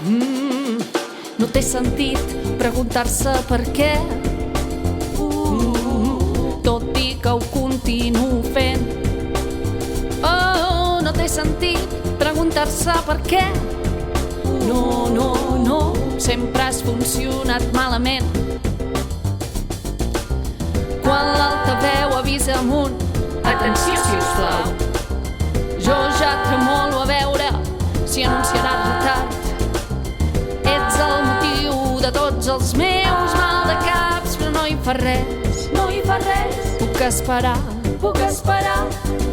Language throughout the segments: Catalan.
No té sentit preguntar-se per què, tot i que ho continuo fent. Oh, no té sentit preguntar-se per què. No, no, no, sempre has funcionat malament. Quan l'altaveu avisa amunt, atenció, sisplau. Jo ja tremolo a veure si anunciaràs retard. Ets el motiu de tots els meus mal de caps, però no hi fa res, no hi fa res. Puc esperar, puc esperar.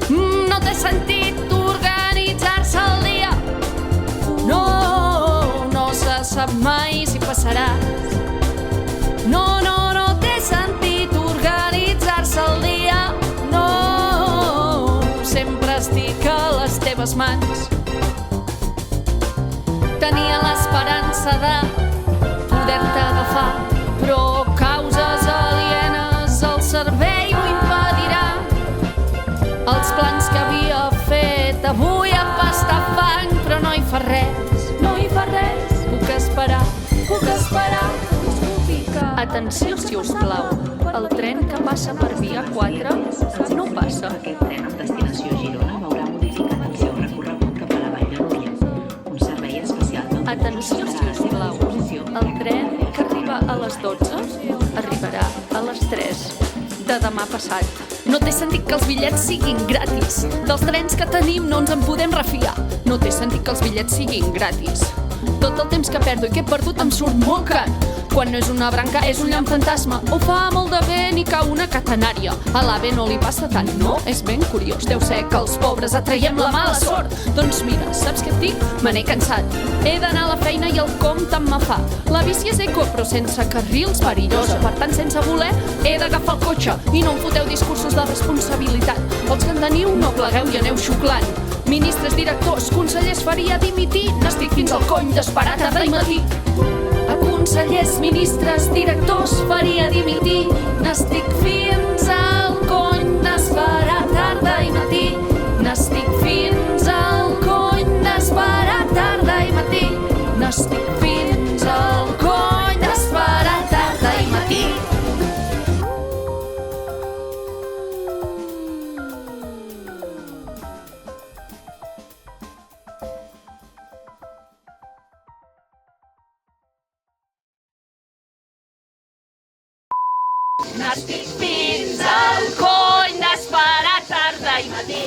No té sentit organitzar-se el dia. No, no se sap mai si passaràs. No, no, no té sentit organitzar-se el dia. No, sempre estic a les teves mans. Tenia l'esperança de poder-te agafar, però causes alienes al cervell ho impedirà. Els plans que havia fet avui empastafant, però no hi fa res, no hi fa res. Puc esperar, puc esperar. Atenció, si us plau, el tren que passa per via 4 no passa. Aquest tren amb destinació a Girona veurà modificat el seu recorregut cap a la Vall de Núria. Un servei especial del... Atenció, si us plau, el tren que arriba a les 12 arribarà a les 3 de demà passat. No té sentit que els bitllets siguin gratis. Dels trens que tenim no ens en podem refiar. No té sentit que els bitllets siguin gratis. Tot el temps que perdo i que he perdut em surt molt car. Quan no és una branca és un llamp fantasma. O fa molt de vent i cau una catenària. A l'AVE no li passa tant, no? És ben curiós. Deu ser que els pobres atraiem la mala sort. Doncs mira, saps què et dic? Me n'he cansat. He d'anar a la feina i el compte me fa. La bici és eco, però sense carrils, perillosa. Per tant, sense voler, he d'agafar el cotxe. I no em foteu discursos de responsabilitat. Els que en teniu no plegueu i aneu xuclant. Ministres, directors, consellers, faria dimitir. N'estic fins al cony d'esperar tarda i matí. A consellers, ministres, directors, faria dimitir. N'estic fins al cony d'esperar tarda i matí. N'estic fins al cony d'esperar tarda i matí. N'estic fins al cony d'esperar tarda i matí. N'estic fins al cony d'esperar tarda i matí.